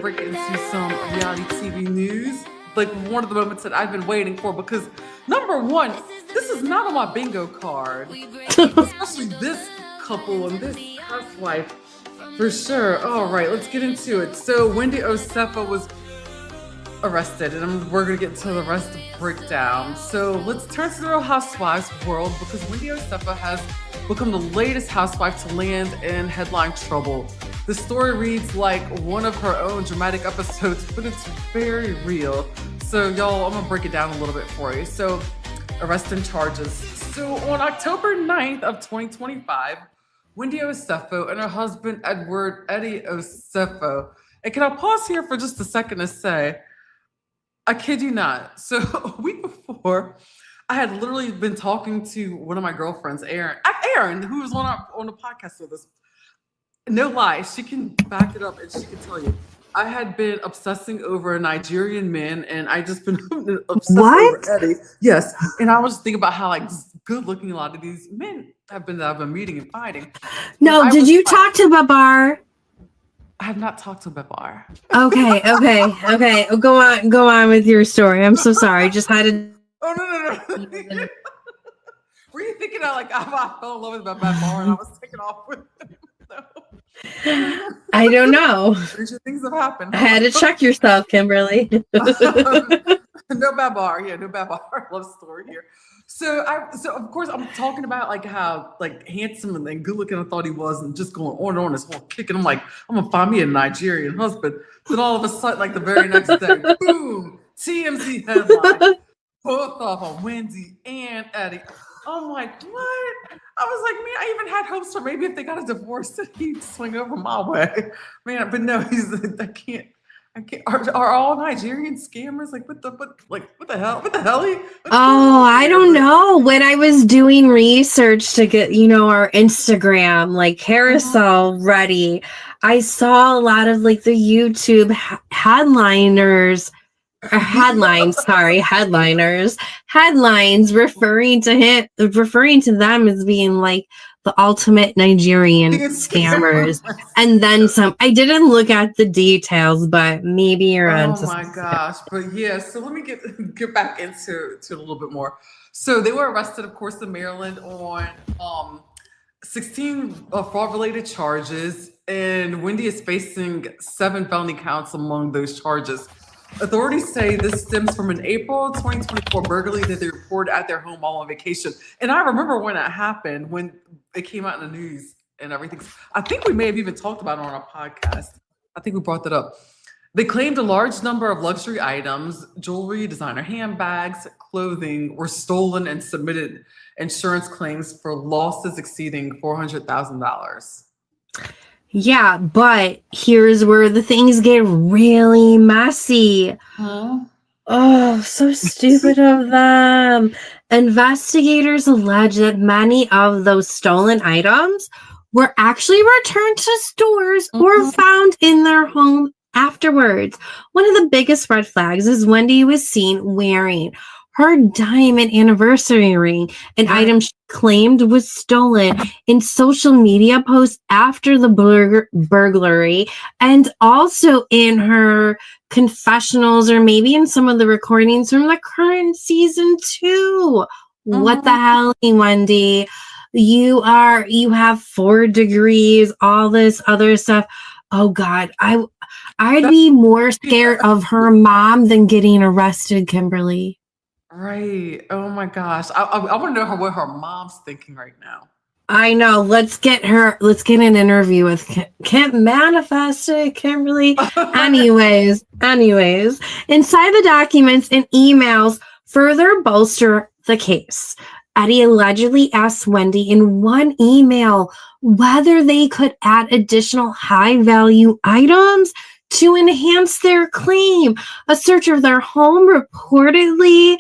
break into some reality TV news. Like one of the moments that I've been waiting for because number one, this is not on my bingo card. Especially this couple and this housewife. For sure. All right, let's get into it. So Wendy Osefo was arrested, and we're gonna get into the rest of the breakdown. So let's turn to the Real Housewives world because Wendy Osefo has become the latest housewife to land in headline trouble. The story reads like one of her own dramatic episodes, but it's very real. So y'all, I'm gonna break it down a little bit for you. So arrest and charges. So on October 9th of 2025, Wendy Osefo and her husband Eddie Osefo. And can I pause here for just a second to say, I kid you not. So a week before, I had literally been talking to one of my girlfriends, Erin, who was on the podcast with us. No lie, she can back it up and she can tell you. I had been obsessing over a Nigerian man, and I just been obsessed over Eddie. Yes, and I was just thinking about how like good looking a lot of these men have been that I've been meeting and fighting. No, did you talk to Babar? I have not talked to Babar. Okay. Go on with your story. I'm so sorry. Just had to. Oh no. Were you thinking that like I fell in love with Babar and I was taken off with him? No. I don't know. Stranger things have happened. I had to check yourself, Kimberly. No Babar. Yeah, no Babar. Love story here. So of course I'm talking about like how like handsome and good looking I thought he was, and just going on and on this whole kick. And I'm like, I'm gonna find me a Nigerian husband. Then all of a sudden, like the very next day, boom, TMZ headline, both of them, Wendy and Eddie. I'm like, what? I was like, man, I even had hopes for maybe if they got a divorce that he'd swing over my way. Man, but no, I can't. Are all Nigerian scammers like what the hell? What the hell? I don't know. When I was doing research to get, our Instagram like carousel ready, I saw a lot of like the YouTube headliners referring to them as being like the ultimate Nigerian scammers. And then some. I didn't look at the details, but maybe you're onto something. Oh my gosh. But yeah, so let me get back into a little bit more. So they were arrested, of course, in Maryland on 16 fraud-related charges, and Wendy is facing 7 felony counts among those charges. Authorities say this stems from an April 2024 burglary that they reported at their home while on vacation. And I remember when that happened, when it came out in the news and everything. I think we may have even talked about it on our podcast. I think we brought that up. They claimed a large number of luxury items, jewelry, designer handbags, clothing were stolen and submitted insurance claims for losses exceeding $400,000. Yeah, but here's where the things get really messy. Huh? Oh, so stupid of them. Investigators allege that many of those stolen items were actually returned to stores or found in their home afterwards. One of the biggest red flags is Wendy was seen wearing her diamond anniversary ring, an item she claimed was stolen, in social media posts after the burglary, and also in her confessionals, or maybe in some of the recordings from the current season 2. What the hell, Wendy? You have 4 degrees, all this other stuff. Oh God, I'd be more scared of her mom than getting arrested, Kimberly. Right. Oh my gosh. I want to know what her mom's thinking right now. I know. Let's get an interview with Kim. Manifest it, Kimberly. Anyways, inside the documents and emails further bolster the case. Eddie allegedly asked Wendy in one email whether they could add additional high-value items to enhance their claim. A search of their home reportedly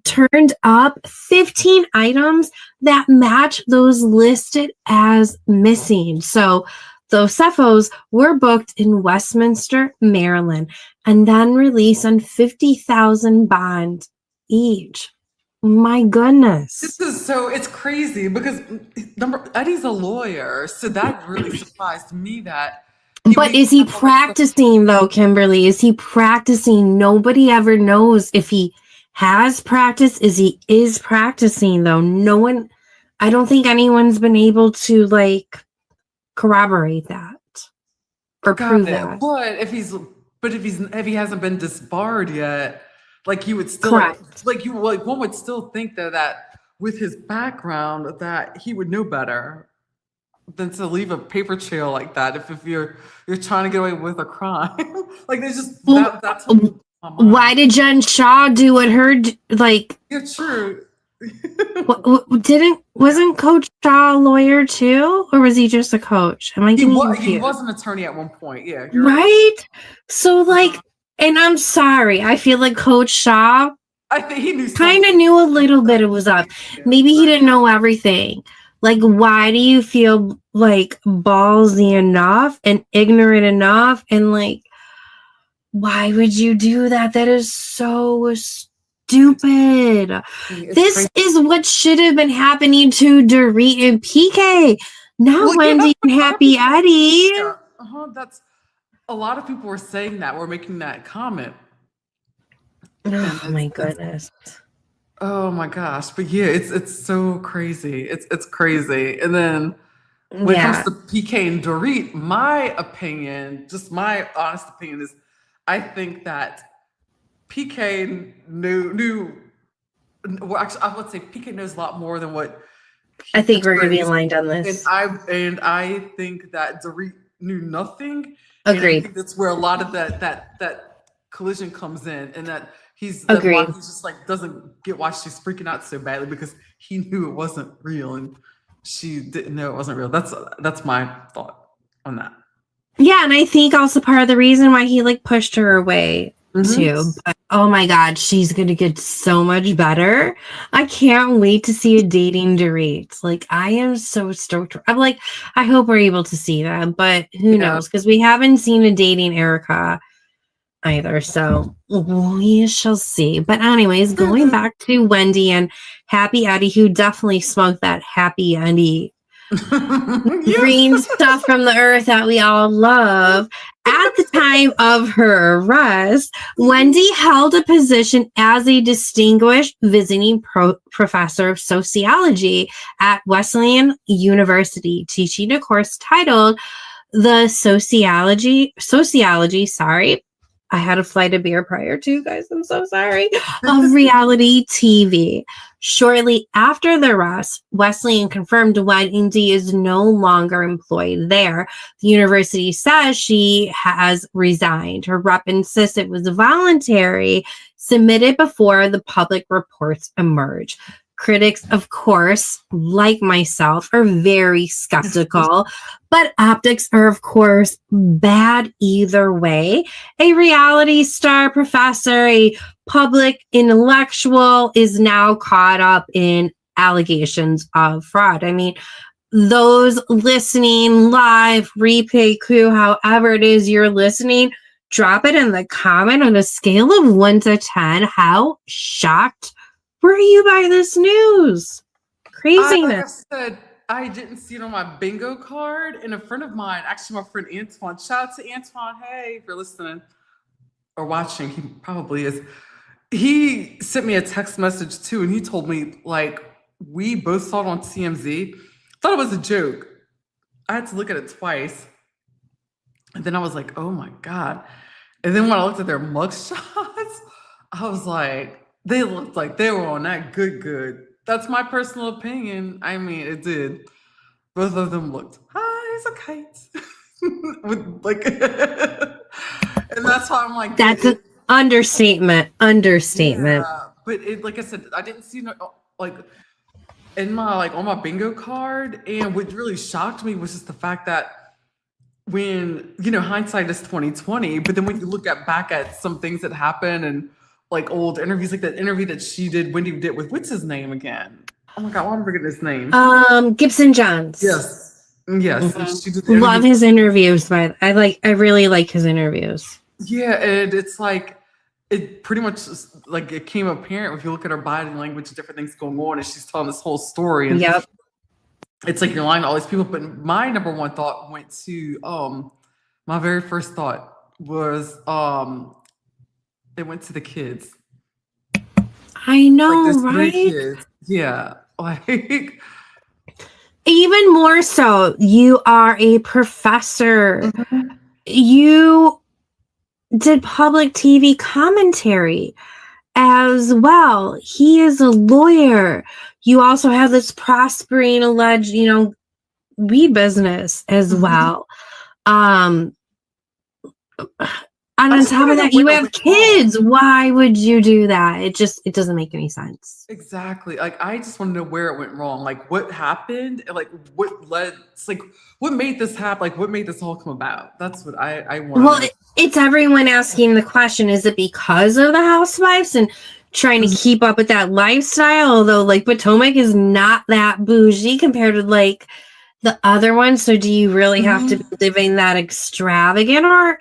turned up 15 items that match those listed as missing. So the Osefos were booked in Westminster, Maryland, and then released on $50,000 bond each. My goodness. It's crazy because Eddie's a lawyer. So that really surprised me that But is he practicing though, Kimberly? Is he practicing? Nobody ever knows if he has practice. He is practicing though? No one, I don't think anyone's been able to like corroborate that or prove that. But if he hasn't been disbarred yet, like you would still Correct. one would still think that with his background that he would know better than to leave a paper trail like that if you're trying to get away with a crime. Like there's just that's why did Jen Shaw do what Yeah, true. Wasn't Coach Shaw a lawyer too, or was he just a coach? Am I getting confused? He was an attorney at one point. Yeah, right. So and I'm sorry, I feel like Coach Shaw, I think he knew a little bit. It was up. Maybe he didn't know everything. Like, why do you feel like ballsy enough and ignorant enough? And like, why would you do that? That is so stupid. This is what should have been happening to Dorit and PK. Now Wendy and Happy Eddie. That's a lot of people were saying that. We're making that comment. Oh my goodness. Oh my gosh. But yeah, it's so crazy. It's crazy. And then when it comes to PK and Dorit, my opinion, just my honest opinion, is I think that PK knew well, actually, I would say PK knows a lot more than what I think we're gonna be aligned on this. And I think that Dorit knew nothing. Agreed. I think that's where a lot of that collision comes in, and that he's just like doesn't get why she's freaking out so badly, because he knew it wasn't real and she didn't know it wasn't real. That's my thought on that. Yeah, and I think also part of the reason why he like pushed her away too. But oh my God, she's gonna get so much better. I can't wait to see a dating Dorit. Like, I am so stoked. I'm like, I hope we're able to see that, but who knows? Because we haven't seen a dating Erica either, so we shall see. But anyways, going back to Wendy and Happy Eddie, who definitely smoked that Happy Eddie green stuff from the earth that we all love. At the time of her arrest, Wendy held a position as a distinguished visiting professor of sociology at Wesleyan University, teaching a course titled The Sociology, I had a flight of beer prior to, guys, I'm so sorry, of reality TV. Shortly after the arrest, Wesleyan confirmed Wendy is no longer employed there. The university says she has resigned. Her rep insists it was voluntary, submitted before the public reports emerge. Critics, of course, like myself, are very skeptical, but optics are, of course, bad either way. A reality star professor, a public intellectual, is now caught up in allegations of fraud. I mean, those listening live, replay crew, however it is you're listening, drop it in the comment on a scale of 1 to 10. How shocked were you by this news? Craziness. Like I said, I didn't see it on my bingo card. And a friend of mine, actually my friend Antoine, shout out to Antoine. Hey, if you're listening or watching, he probably is. He sent me a text message too, and he told me, like, we both saw it on TMZ. Thought it was a joke. I had to look at it twice. And then I was like, oh my God. And then when I looked at their mugshots, I was like, they looked like they were on that good. That's my personal opinion. I mean, it did. Both of them looked high as a kite. With like, and that's why I'm like, that's an understatement. Yeah, but like I said, I didn't see like in my on my bingo card. And what really shocked me was just the fact that when hindsight is 2020, but then when you look back at some things that happened and like old interviews, like that interview that Wendy did with, what's his name again? Oh my God, why am I forgetting his name? Gibson Johns. Yes. Mm-hmm. She did love his interviews, but I really like his interviews. Yeah, and it's like, it pretty much like it came apparent if you look at her body language and different things going on, and she's telling this whole story. And it's like you're lying to all these people. But my number one thought went to my very first thought was it went to the kids. I know, Like there's three right? kids. Yeah. Like Even more so, you are a professor. Mhm. You did public TV commentary as well. He is a lawyer. You also have this prospering alleged, weed business as Mhm. well. Um, and I on just top want of to know that, where you it have went wrong. kids. Why would you do that? It doesn't make any sense. Exactly. Like I just want to know where it went wrong. Like what happened? And like what led? It's like what made this happen? Like what made this all come about? That's what I want to Well, know. it's everyone asking the question, is it because of the housewives and trying to Mhm. keep up with that lifestyle? Although, like, Potomac is not that bougie compared to, like, the other ones. So do you really have to be Mhm. living that extravagant, or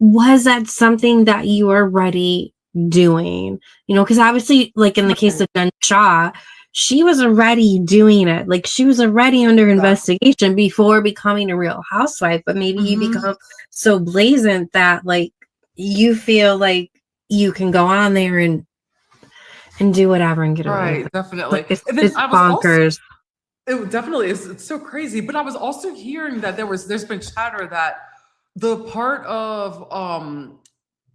was that something that you were already doing? Because obviously, like in the case Right. of Jen Shaw, she was already doing it. Like she was already under Exactly. investigation before becoming a real housewife. But maybe you Mhm. become so blazant that like you feel like you can go on there and do whatever and get away with Right. it. Like Definitely. it's And then it's I was also bonkers. it definitely is. It's so crazy. But I was also hearing that there's been chatter that the part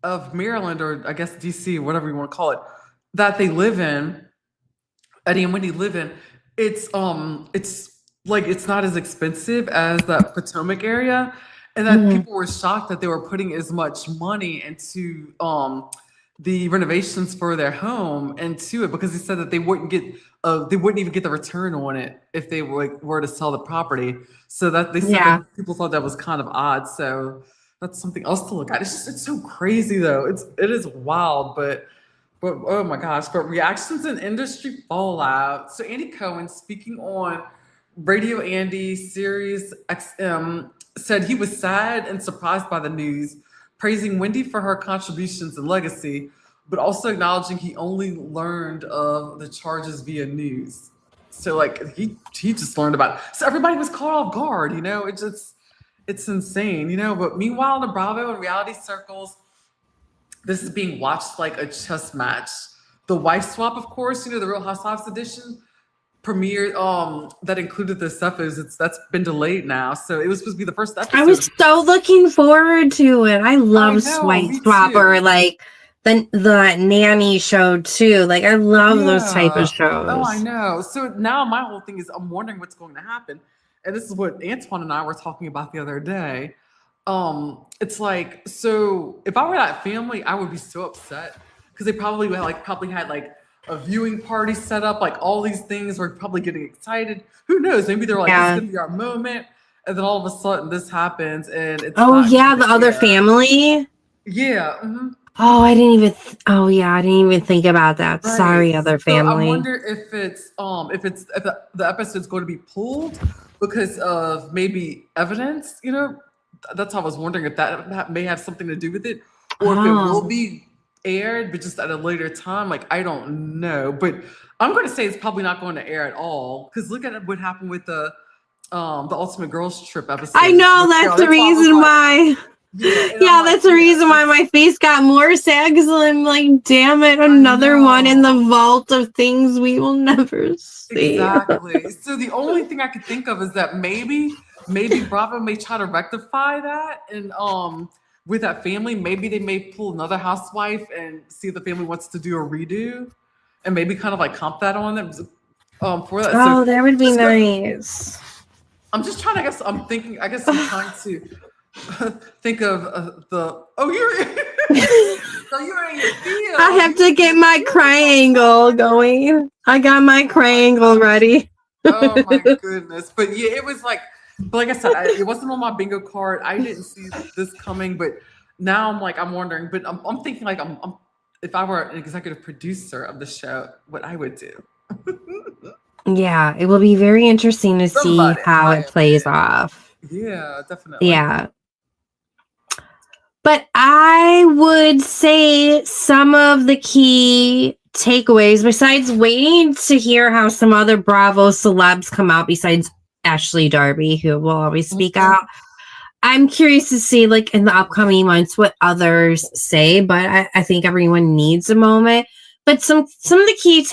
of Maryland or I guess DC, whatever you want to call it, that they live in, Eddie and Wendy live in, it's like it's not as expensive as that Potomac area. And that Mhm. people were shocked that they were putting as much money into the renovations for their home into it because they said that they wouldn't even get the return on it if they were to sell the property. So that they said Yeah. that people thought that was kind of odd. So that's something else to look at. It's so crazy though. It is wild, but oh my gosh, but reactions and industry fallout. So Andy Cohen speaking on Radio Andy Sirius XM said he was sad and surprised by the news, praising Wendy for her contributions and legacy, but also acknowledging he only learned of the charges via news. So like he just learned about it. So everybody was caught off guard, it's insane, But meanwhile, in the Bravo and reality circles, this is being watched like a chess match. The wife swap, of course, the Real Housewives edition premiered that included the Osefos. That's been delayed now. So it was supposed to be the first I episode. was so looking forward to it. I I love know, Swipe me Swapper, too. like the nanny show too. Like I love those type of Yeah. Oh, I shows. know. So now my whole thing is I'm wondering what's going to happen. And this is what Antoine and I were talking about the other day. It's like, so if I were that family, I would be so upset because they probably had like a viewing party set up, like all these things were probably getting excited. Who knows? Maybe they're like, this is Yeah. gonna be our moment. And then all of a sudden this happens and it's Oh not going yeah, to the other air. family. Yeah. Mhm. Oh, I didn't even. Oh yeah, I didn't even think about that. Right. Sorry, other So I family. wonder if the episode's going to be pulled because of maybe evidence. That's how I was wondering if that may have something to do with it, or if it will Oh be aired, but just at a later time. Like I don't know, but I'm going to say it's probably not going to air at all because look at what happened with the Ultimate Girls Trip I episode know with that's Carol. the That's why I was reason like, why. yeah, and I'm Yeah, like, that's the yeah, reason why my face got more sad because I'm like, damn it, I another one in the know. vault of things we will never see. Exactly. So the only thing I could think of is that maybe Bravo may try to rectify that and with that family, maybe they may pull another housewife and see if the family wants to do a redo and maybe kind of like comp that on them for that. So Oh, that would be just go, nice. I'm just trying, I guess I'm trying to think of the oh you're so you're in your I field. have to get my triangle going. I got my Oh my triangle gosh. ready. Oh my goodness. But yeah, it was but like I said, it wasn't on my bingo card. I didn't see this coming, but now I'm wondering, but I'm thinking like if I were an executive producer of the show, what I would do. Yeah, it will be very interesting to see Somebody, how my it plays opinion. off. Yeah, definitely. Yeah. But I would say some of the key takeaways, besides waiting to hear how some other Bravo celebs come out, besides Ashley Darby, who will always speak Mhm. out, I'm curious to see, like, in the upcoming months what others say, but I think everyone needs a moment. But some of the key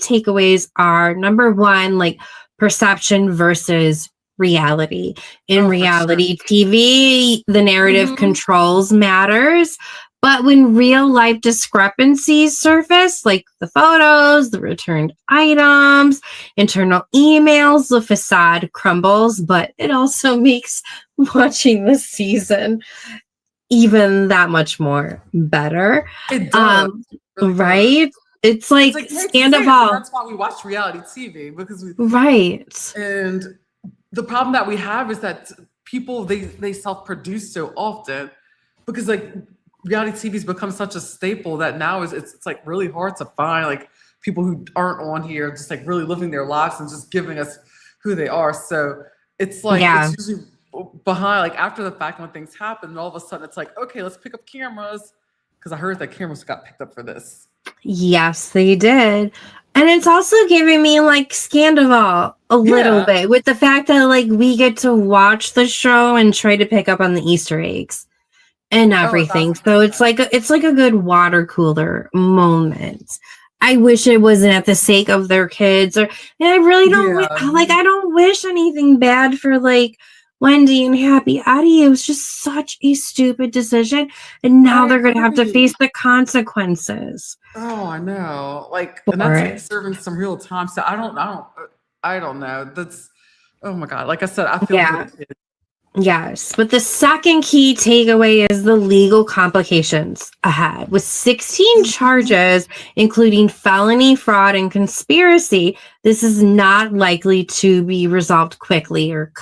takeaways are, number one, like, perception versus reality. In Oh, for sure. reality TV, the narrative controls matters. But when real life discrepancies surface, like the photos, the returned items, internal emails, the facade crumbles, but it also makes watching the season even that much more better. It does. It really Right? does. It's It's like like, hate to say it, but Scandival. that's why we watch reality TV, because we Right. and the problem that we have is that people they self-produce so often, because like reality TV's become such a staple that now it's like really hard to find like people who aren't on here just like really living their lives and just giving us who they are. So it's like Yeah. it's usually behind, like after the fact, when things happen, and all of a sudden it's like, okay, let's pick up cameras, because I heard that cameras got picked up for this. Yes, they did. And it's also giving me like Scandival a little bit, with the fact that like we get to watch the show and try to pick up on the Easter eggs and everything. So it's like a good water cooler moment. I wish it wasn't at the sake of their kids, and I really don't I don't wish anything bad for like Wendy and Happy Eddie. It was just such a stupid decision, and now they're going to have to face the consequences. Oh, I know. Like, and that's like serving some real time. So I don't know. That's, oh my God. Like I said, I feel for the kids. Yes, but the second key takeaway is the legal complications ahead. With 16 charges, including felony, fraud, and conspiracy, this is not likely to be resolved quickly or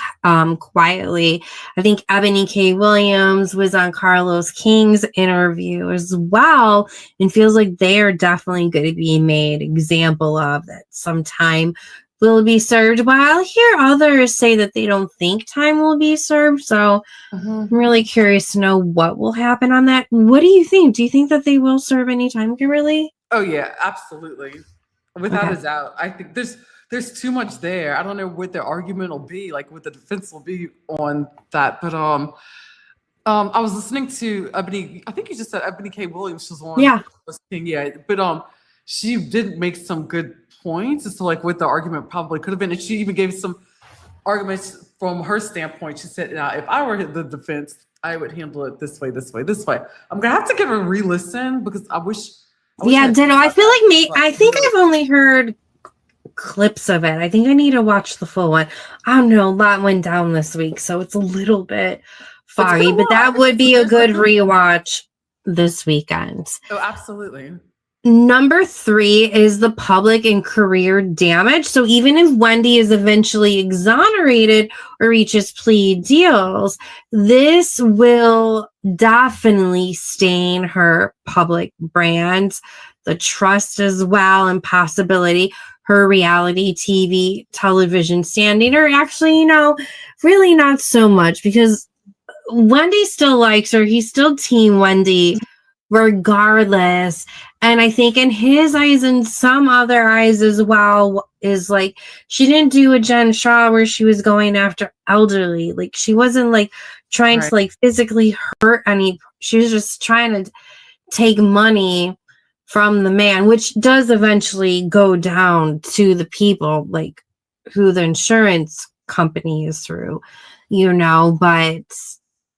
quietly. I think Ebony K. Williams was on Carlos King's interview as well, and feels like they are definitely going to be made example of, that sometime will be served, but I'll hear others say that they don't think time will be served. So I'm really curious to know what will happen on that. What do you think? Do you think that they will serve any time, Kimberly? Oh yeah, absolutely. Without a doubt. I think there's too much there. I don't know what the argument will be, like what the defense will be on that. But I was listening to Ebony, I think you just said Ebony K. Williams was on. Yeah. But she did make some good points as to like what the argument probably could have been. And she even gave some arguments from her standpoint. She said, now, if I were the defense, I would handle it this way, this way, this way. I'm gonna have to give a re-listen, because I wish ditto. I feel like I think I've only heard clips of it. I think I need to watch the full one. I don't know, a lot went down this week, so it's a little bit foggy, but that would be a good rewatch this weekend. Oh, absolutely. Number 3 is the public and career damage. So even if Wendy is eventually exonerated or reaches plea deals, this will definitely stain her public brand, the trust as well, and possibility her reality television standing, or actually, really not so much, because Wendy still likes her. He's still Team Wendy regardless. And I think in his eyes and some other eyes as well, is like, she didn't do a Jen Shaw where she was going after elderly. Like, she wasn't like trying to like physically hurt any. She was just trying to take money from the man, which does eventually go down to the people, like who the insurance company is through, but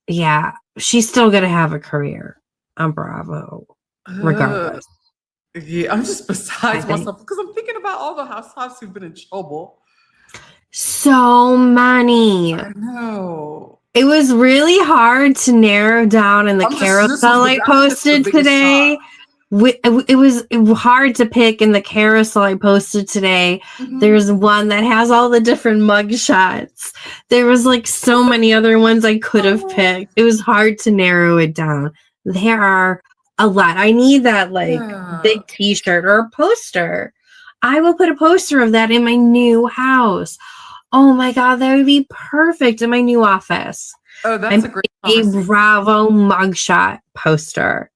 yeah, she's still going to have a career on Bravo regardless. Yeah, I'm just besides myself, because I'm thinking about all the housewives who've been in trouble. So many. I know. It was really hard to narrow down in the carousel I posted today. It was hard to pick in the carousel I posted today. There's one that has all the different mug shots. There was like so many other ones I could have picked. It was hard to narrow it down. There are a lot. I need that big t-shirt or a poster. I will put a poster of that in my new house. Oh my God, that would be perfect in my new office. Oh, that's a great Bravo mugshot poster.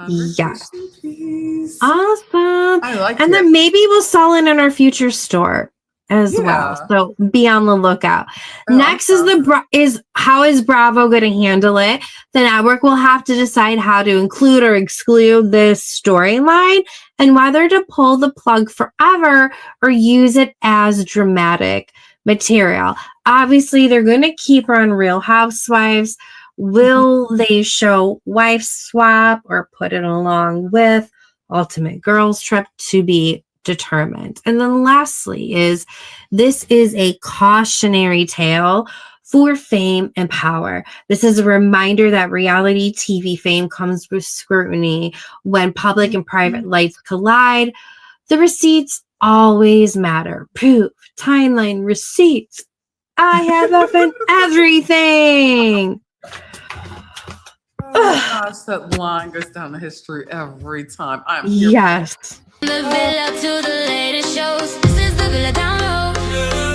Yes. Please. Awesome. I like it. And then maybe we'll sell it in our future store. as well. Yeah. So be on the lookout. Oh, Next is how is Bravo going to handle it? The network will have to decide how to include or exclude this storyline and whether to pull the plug forever or use it as dramatic material. Obviously, they're going to keep her on Real Housewives. Will they show wife swap or put it along with Ultimate Girls Trip? To be determined. And then lastly this is a cautionary tale for fame and power. This is a reminder that reality TV fame comes with scrutiny. When public and private lights collide, the receipts always matter. Proof, timeline, receipts. I have often everything. Oh gosh, that line goes down in history every time. I'm here. Yes. The villa to the latest shows. This is the villa down low.